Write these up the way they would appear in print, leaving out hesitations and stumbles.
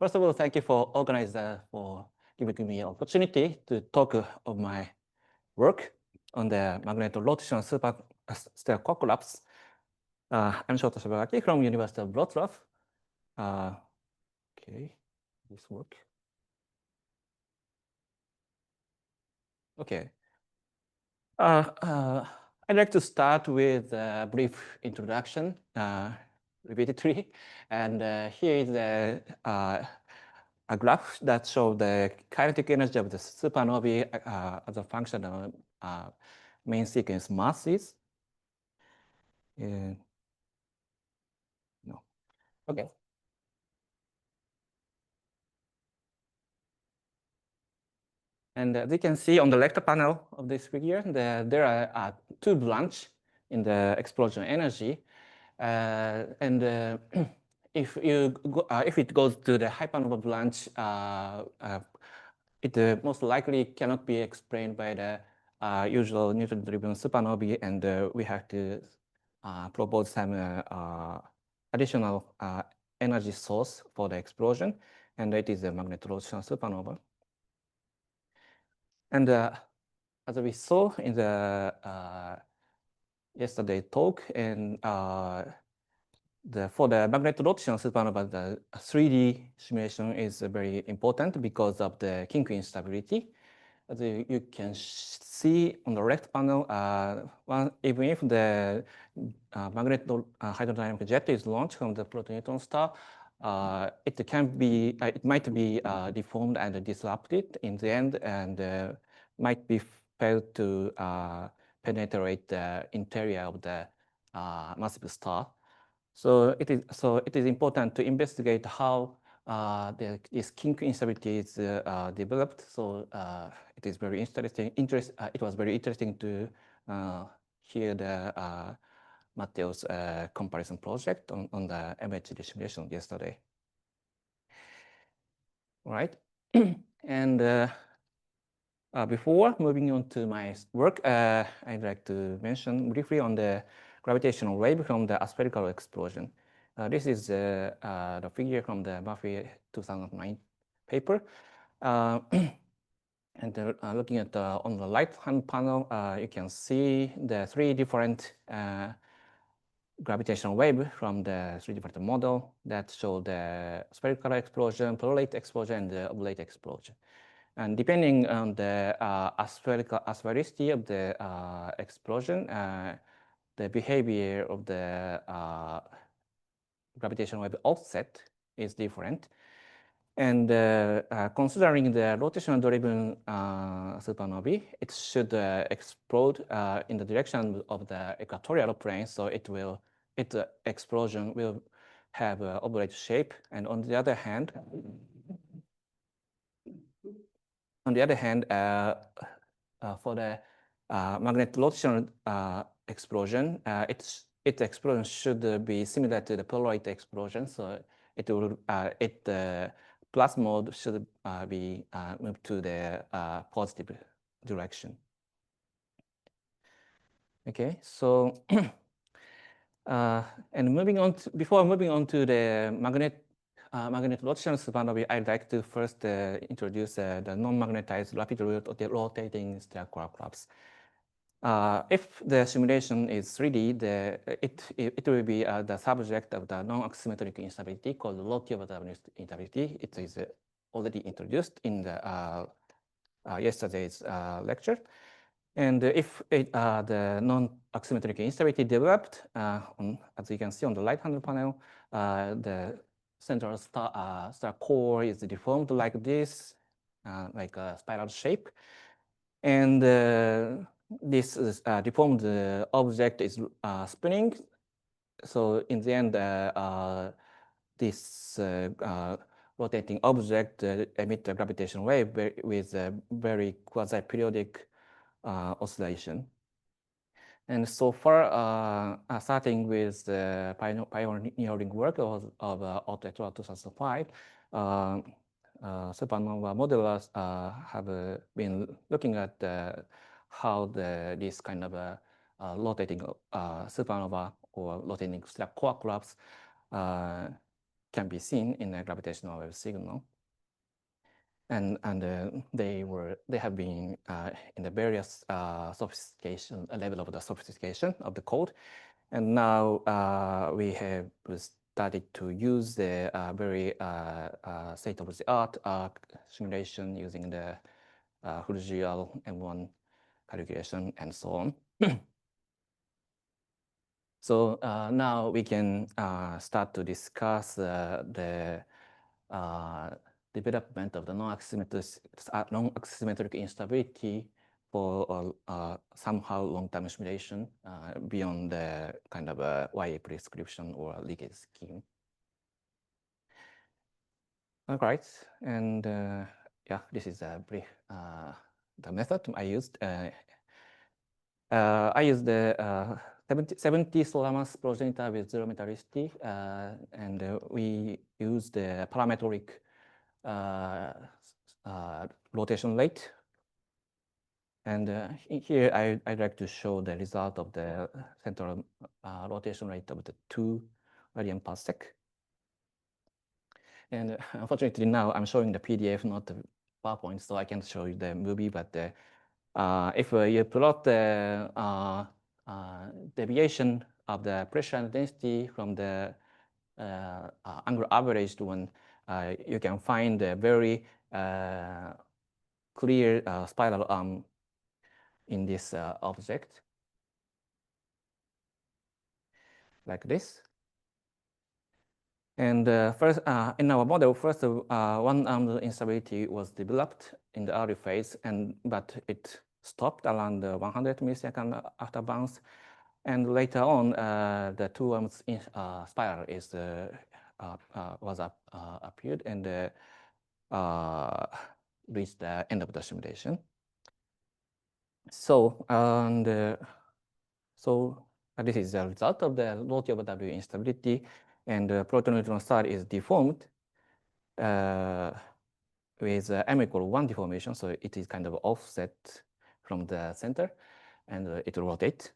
First of all, thank you for organizer for giving me an opportunity to talk of my work on the magnetorotational superstellar core collapse. I'm Shota Shibagaki from University of Wrocław. Okay, this work. Okay. I'd like to start with a brief introduction, repetitive, and here is a graph that shows the kinetic energy of the supernovae as a function of main sequence masses. No. Okay. And as you can see on the left panel of this figure, there are two branches in the explosion energy. If it goes to the hypernova branch, it most likely cannot be explained by the usual neutron-driven supernovae, and we have to propose some additional energy source for the explosion, and it is a magnetorotational supernova. And as we saw in the yesterday talk, and for the magnetorotational supernova, the 3D simulation is very important because of the kink instability. As you can see on the left panel, even if the hydrodynamic jet is launched from the proton-neutron star, it might be deformed and disrupted in the end, and might be failed to penetrate the interior of the massive star. So it is important to investigate how this kink instability is developed. So it is very interesting. It was very interesting to hear the Matteo's comparison project on the MHD simulation yesterday. All right, and before moving on to my work, I'd like to mention briefly on the gravitational wave from the aspherical explosion. This is the figure from the Murphy 2009 paper. And looking at on the right-hand panel, you can see the three different gravitational wave from the three different model that show the spherical explosion, plurality explosion, and the oblate explosion. And depending on the asphericity of the explosion, the behavior of the gravitational wave offset is different. And considering the rotational-driven supernovae, it should explode in the direction of the equatorial plane, so its explosion will have an oblate shape. And on the other hand, for the magnetorotational explosion, its explosion should be similar to the plurality explosion. So plus mode should be moved to the positive direction. Okay, so and before moving on to the magnetorotational supernovae, I'd like to first introduce the non-magnetized rapidly rotating stellar core collapse. If the simulation is 3D, it will be the subject of the non-axisymmetric instability called low-T/W instability. It is already introduced in the yesterday's lecture. And if the non-axisymmetric instability developed, as you can see on the right-hand panel, the central star core is deformed like this, like a spiral shape. And this deformed object is spinning. So in the end, this rotating object emits a gravitational wave with a very quasi-periodic oscillation. And so far, starting with the pioneering work of Otto et al. 2005, supernova modelers have been looking at how this kind of rotating supernova or rotating stellar core collapse can be seen in a gravitational wave signal. And they have been in the various sophistication level of the sophistication of the code. And now we have started to use the very state-of-the-art simulation using the Hurriel M1 calculation and so on. So now we can start to discuss the development of the non-axisymmetric instability for somehow long-term simulation beyond the kind of YA prescription or leakage scheme. All right, and yeah, this is a brief the method I used. I used the 70 solar mass progenitor with zero metallicity, and we used the parametric rotation rate. And here I'd like to show the result of the central rotation rate of the 2 radian per sec. And unfortunately now I'm showing the PDF, not the PowerPoint, so I can't show you the movie, but if you plot the deviation of the pressure and density from the angular averaged one, you can find a very clear spiral arm in this object, like this. And first, in our model, first one-armed instability was developed in the early phase, but it stopped around 100 milliseconds after bounce. And later on, the two-armed spiral is appeared and reached the end of the simulation. So this is the result of the low T over W instability, and the proton-neutron star is deformed with m equal 1 deformation, so it is kind of offset from the center, and it rotates.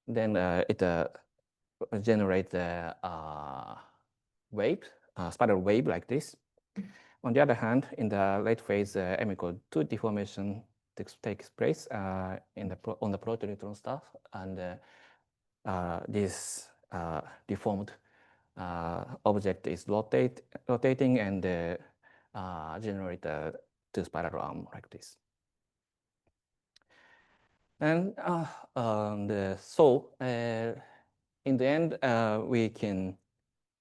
Then it generates a wave, spiral wave like this. On the other hand, in the late phase, m equal 2 deformation takes place on the proton-neutron star, and this deformed object is rotating and generate a 2 spiral arm like this. And so in the end, we can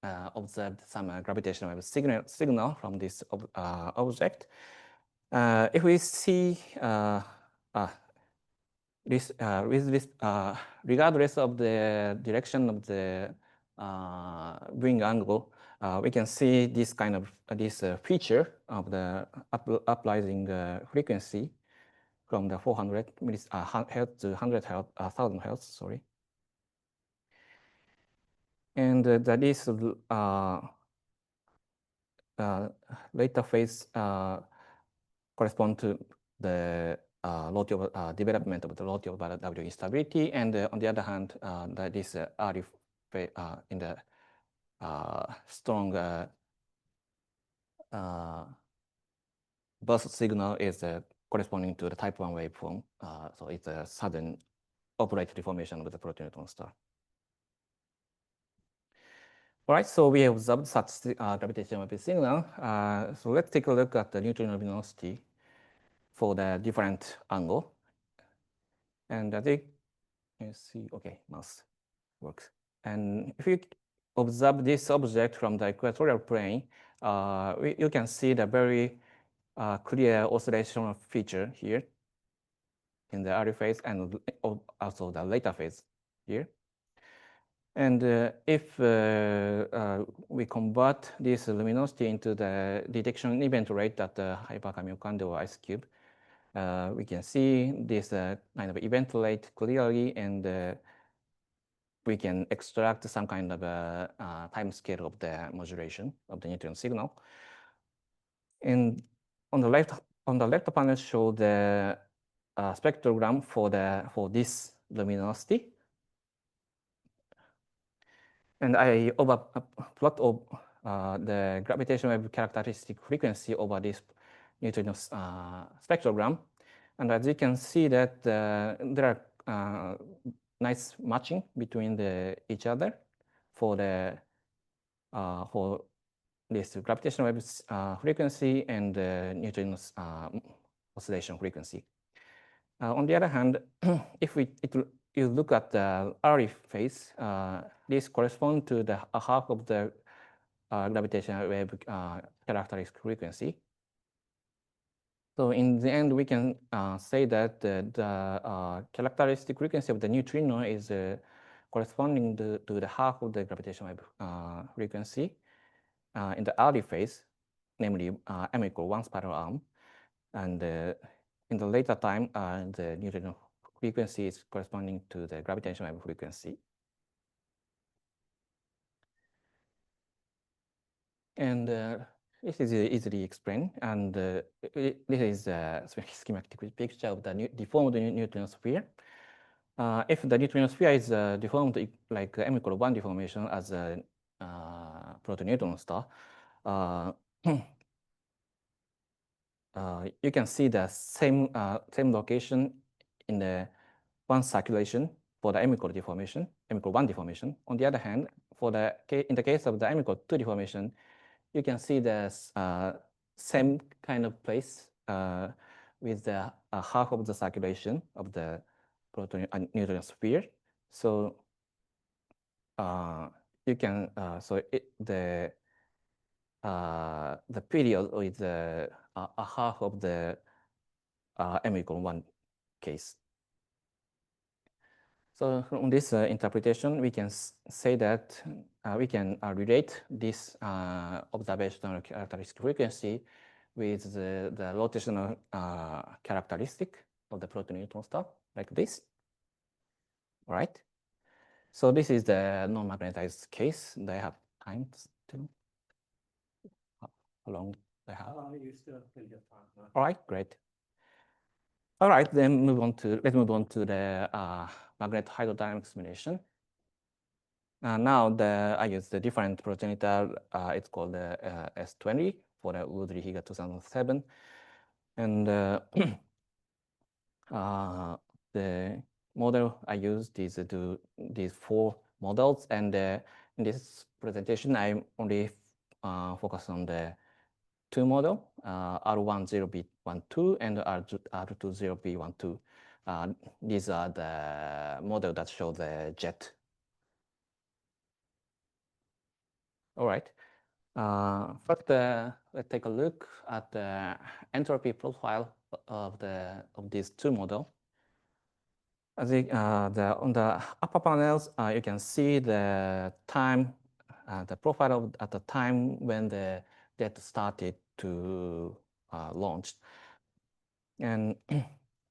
observe some gravitational wave signal from this object. If we see this, regardless of the direction of the viewing angle, we can see this kind of this feature of the uprising frequency from the 400 hertz to 100 hertz, 1000 hertz, sorry. And that is later phase correspond to the development of the low T over W instability, and on the other hand, that is early in the strong burst signal is corresponding to the type 1 waveform. So it's a sudden upright deformation of the proton-neutron star. All right, so we observed such gravitational wave signal. So let's take a look at the neutrino luminosity for the different angle. And I think you see, okay, mouse works. And if you observe this object from the equatorial plane, you can see the very clear oscillation feature here in the early phase and also the later phase here. And if we convert this luminosity into the detection event rate at the hyperkamiokande ice cube, we can see this kind of event rate clearly, and we can extract some kind of time scale of the modulation of the neutron signal. And on the left panel show the spectrogram for this luminosity. And I plot the gravitational wave characteristic frequency over this neutrino spectrogram. And as you can see that there are nice matching between each other for this gravitational wave frequency and neutrino oscillation frequency. On the other hand, if you look at the early phase, this corresponds to the half of the gravitational wave characteristic frequency. So in the end, we can say that the characteristic frequency of the neutrino is corresponding to the half of the gravitational wave frequency in the early phase, namely m equal 1 spiral arm. And in the later time, the neutrino frequency is corresponding to the gravitational wave frequency. And this is easily explained. And this is a schematic picture of the deformed neutrino sphere. If the neutrino sphere is deformed like m equal 1 deformation as a protoneutron star, you can see the same location in the one circulation for the m equal deformation, m equal 1 deformation. On the other hand, in the case of the m equal 2 deformation, you can see the same kind of place with the half of the circulation of the proton neutron sphere. So you can the period is a half of the m equal 1 case. So from this interpretation, we can say that we can relate this observational characteristic frequency with the rotational characteristic of the proton-neutron star, like this. All right. So this is the non-magnetized case. They have time to how long they have? You still have plenty of time. All right, great. All right, then let's move on to the magnet hydrodynamic simulation. Now I use the different progenitor. It's called the S20 for the Woodley-Higa 2007, and the model I used is these 4 models, and in this presentation I only focus on the 2 model, R10B12 and R20B12. These are the model that show the jet. All right. First, let's take a look at the entropy profile of these 2 models. On the upper panels, you can see the time, the profile at the time when the jet started to launch. And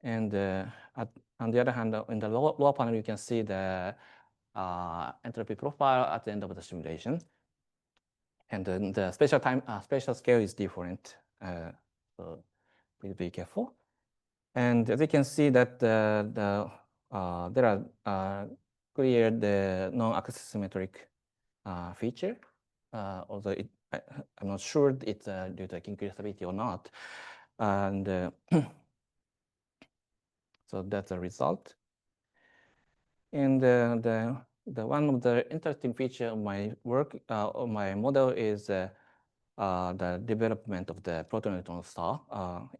on the other hand, in the lower panel, you can see the entropy profile at the end of the simulation. And then the spatial scale is different. So please be careful. And as you can see that there are clear the non-axisymmetric feature. Although I'm not sure it's due to increased stability or not. And so that's the result. And the one of the interesting feature of my work, of my model is the development of the proton-neutron star.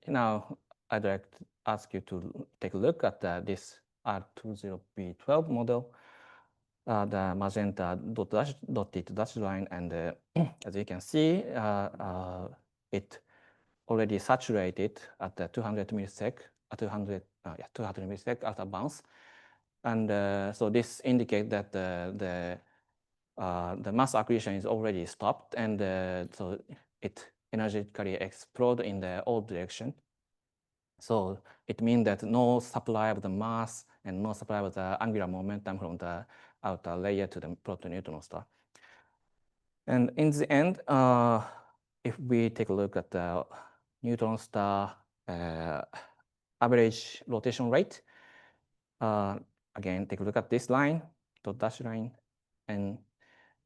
Now I'd like to ask you to take a look at this R20B12 model, the magenta dotted dashed line, and as you can see, it already saturated at the 200 millisec, 200 millisec after bounce. And so this indicates that the mass accretion is already stopped, and so it energetically explodes in the all direction. So it means that no supply of the mass and no supply of the angular momentum from the outer layer to the proton-neutron star. And in the end, if we take a look at the neutron star average rotation rate, again, take a look at this line, dot dash line, and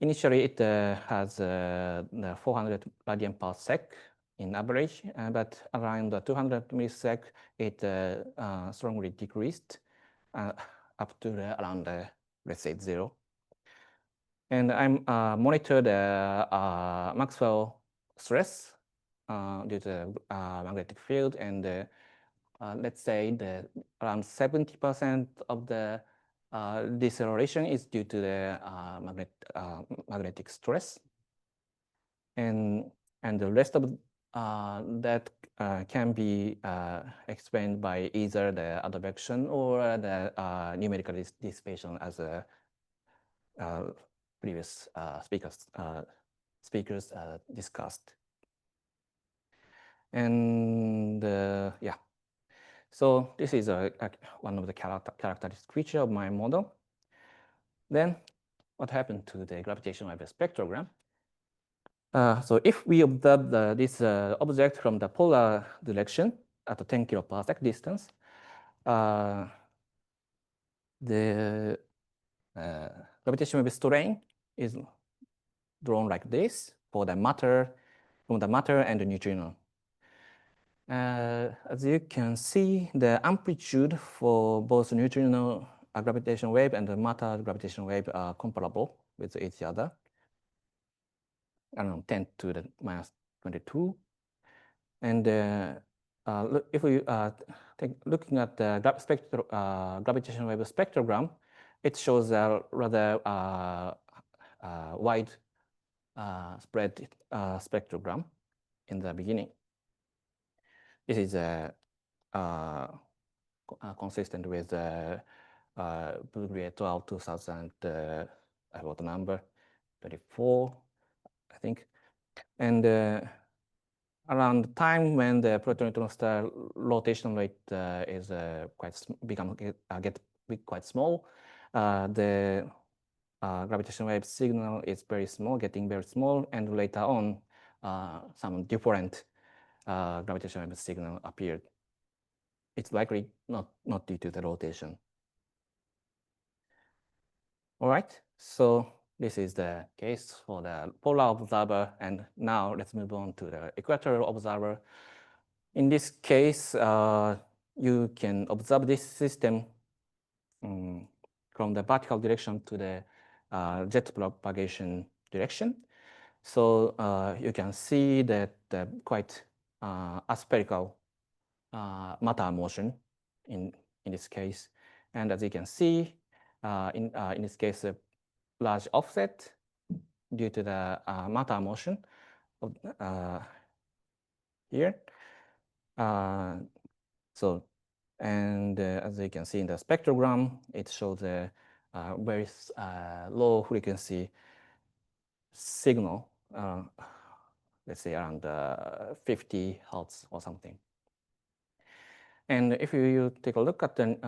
Initially, it has the 400 radian per sec in average, but around 200 millisec, it strongly decreased up to around, let's say, 0. And I'm monitor the Maxwell stress due to magnetic field, and let's say that around 70% of the deceleration is due to the magnetic stress, and the rest of that can be explained by either the advection or the numerical dissipation, as previous speakers discussed. And yeah, so this is one of the characteristic feature of my model. Then what happened to the gravitational wave spectrogram? So if we observe this object from the polar direction at a 10 kiloparsec distance, the gravitational wave strain is drawn like this for the matter, from the matter and the neutrino. As you can see, the amplitude for both neutrino gravitational wave and the matter gravitational wave are comparable with each other, around 10 to the minus 22. And if we looking at the gravitational wave spectrogram, it shows a rather wide spread spectrogram in the beginning. This is consistent with Bruglia 12 2000, I wrote the number 24, I think. And around the time when the proton-neutron star rotation rate is quite small, the gravitational wave signal is very small, getting very small, and later on, some different gravitational wave signal appeared. It's likely not due to the rotation. All right, so this is the case for the polar observer, and now let's move on to the equatorial observer. In this case, you can observe this system from the vertical direction to the jet propagation direction. So you can see that quite aspherical matter motion in this case. And as you can see, in this case, a large offset due to the matter motion of, here. And as you can see in the spectrogram, it shows a very low frequency signal, let's say around 50 hertz or something. And if you take a look at the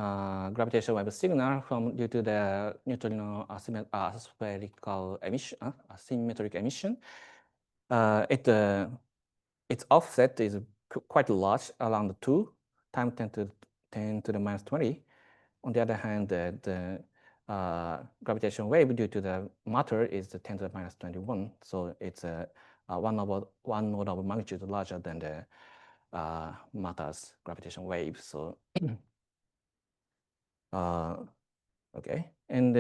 gravitational wave signal due to the neutrino aspherical emission, asymmetric emission, its offset is quite large, around 2 times 10 to the minus 20. On the other hand, the gravitational wave due to the matter is 10 to the minus 21. So it's one order of magnitude larger than the matter's gravitational wave. So okay, and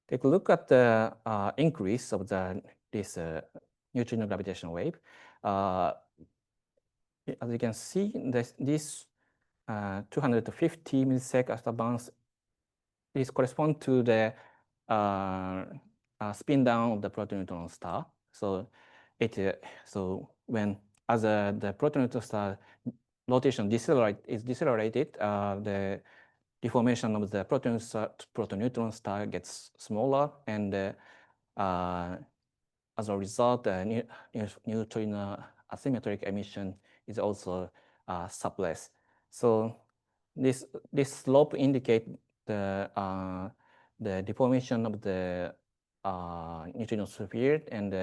take a look at the increase of this neutrino gravitational wave. As you can see, this 250 millisecond after bounce, this corresponds to the spin down of the proton-neutron star. So when as the proton-neutron star rotation is decelerated, the deformation of the proton-neutron star gets smaller, and as a result, the neutrino asymmetric emission is also suppressed. So this slope indicates the deformation of the neutrino sphere, and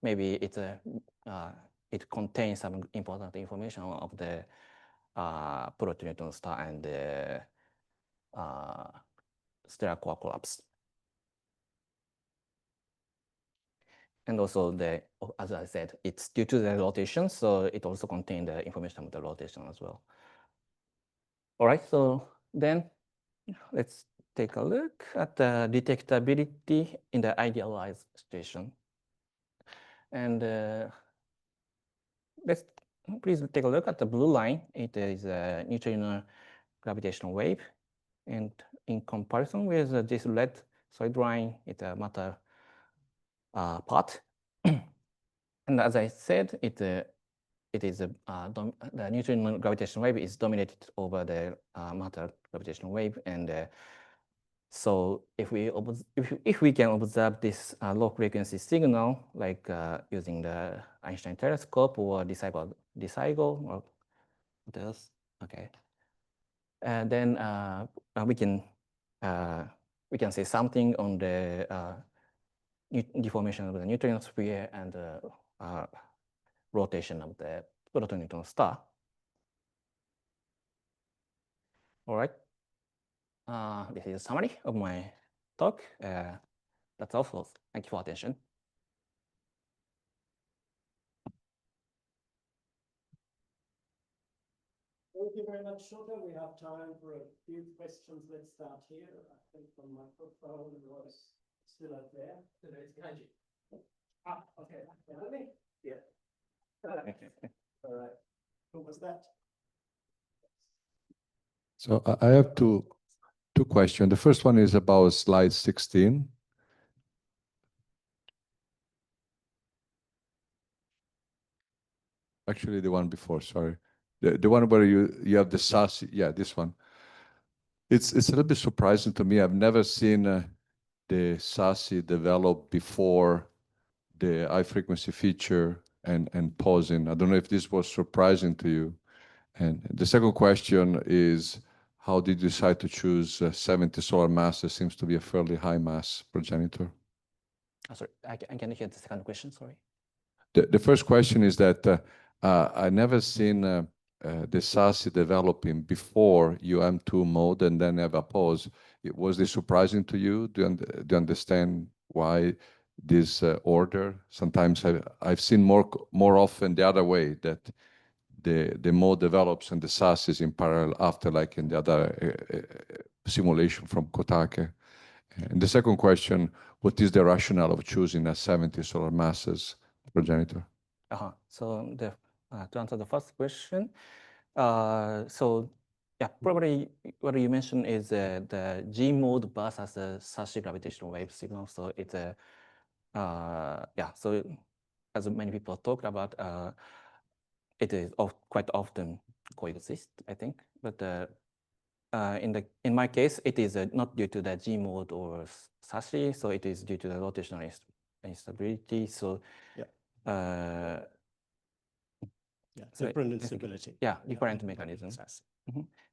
maybe it contains some important information of the proton-neutron star and the stellar core collapse. And also as I said, it's due to the rotation, so it also contains the information of the rotation as well. All right, so then let's take a look at the detectability in the idealized situation. And please take a look at the blue line. It is a neutrino gravitational wave. And in comparison with this red solid line, it's a matter part. And as I said, the neutrino gravitational wave is dominated over the matter gravitational wave. And so if we can observe this low frequency signal, like using the Einstein telescope or DeCigo or what else? Okay. And then we can say something on the deformation of the neutrino sphere and rotation of the proton-neutron star. All right. This is a summary of my talk. That's all, folks. Thank you for attention. Thank you very much, Shota. We have time for a few questions. Let's start here. I think the microphone was still up there. Okay. Yeah. All right. Who was that? So I have two questions. The first one is about slide 16. Actually, the one before, sorry. The one where you have the SAS, yeah, this one. It's a little bit surprising to me. I've never seen the SASI develop before the high frequency feature and pausing. I don't know if this was surprising to you. And the second question is, how did you decide to choose 70 solar mass? It seems to be a fairly high mass progenitor. Sorry, I can hear the second question, sorry. The first question is that I never seen the SASI developing before UM2 mode and then have a pause. Was this surprising to you? Do you understand why this order? Sometimes I've seen more often the other way, that the mode develops and the SAS is in parallel after, like in the other simulation from Kotake. And the second question, what is the rationale of choosing a 70 solar masses progenitor? So to answer the first question, so yeah, probably what you mentioned is the G mode versus the Sashi gravitational wave signal. So it's a yeah. So as many people talked about, it is quite often coexist, I think. But in my case, it is not due to the G mode or Sashi, so it is due to the rotational instability. So yeah. Different instability. Yeah, different mechanisms.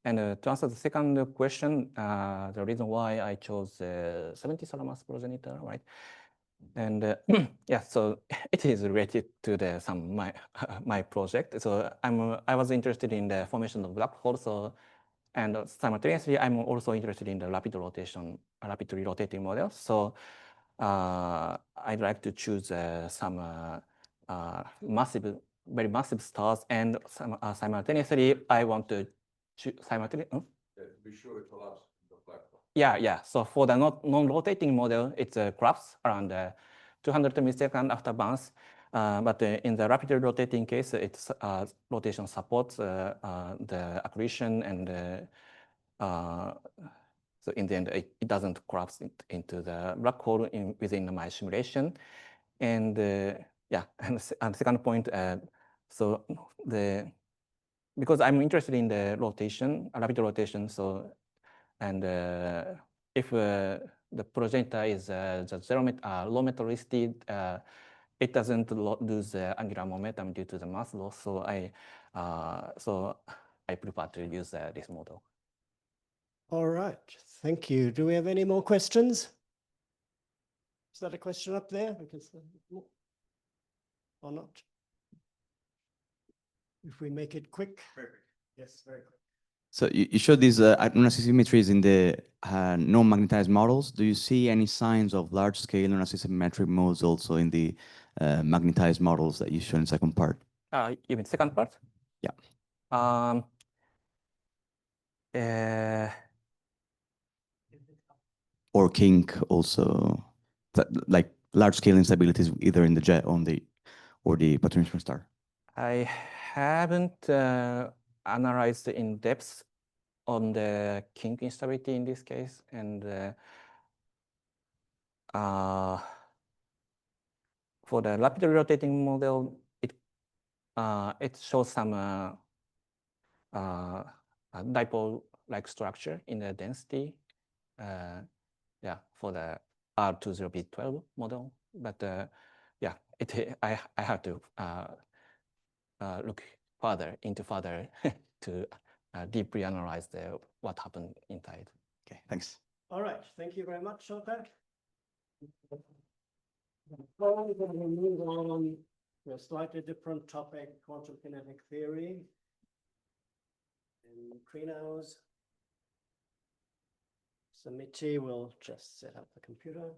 And to answer the second question, the reason why I chose 70 solar mass progenitor, right? And yeah, so it is related to my project. So I was interested in the formation of black holes. So and simultaneously, I'm also interested in the rapidly rotating model. So I'd like to choose some very massive stars, and simultaneously, I want to choose simultaneously. Be sure it collapses the black hole. Yeah. So for the non-rotating model, it collapses around 200 milliseconds after bounce. But in the rapidly rotating case, its rotation supports the accretion, and so in the end, it doesn't collapse into the black hole within my simulation. And yeah, and the second point, so because I'm interested in the rotation, rapid rotation, so and if the progenitor is just low metallicity, it doesn't lose angular momentum due to the mass loss. So I prefer to use this model. All right, thank you. Do we have any more questions? Is that a question up there? Because, or not? If we make it quick. Perfect. Yes, very quick. So you showed these non-asymmetries in the non-magnetized models. Do you see any signs of large-scale non-asymmetric modes also in the magnetized models that you showed in the second part. You mean second part? Yeah. Or kink also, like large scale instabilities either in the jet on the or the potential star. I haven't analyzed in depth on the kink instability in this case, and for the rapidly rotating model, it shows some dipole-like structure in the density. Yeah, for the R20B12 model, but yeah, I have to look further to deeply analyze what happened inside. Okay, thanks. All right, thank you very much, Shota. We're going to move on to a slightly different topic, quantum kinetic theory and neutrinos. So Michi will just set up the computer.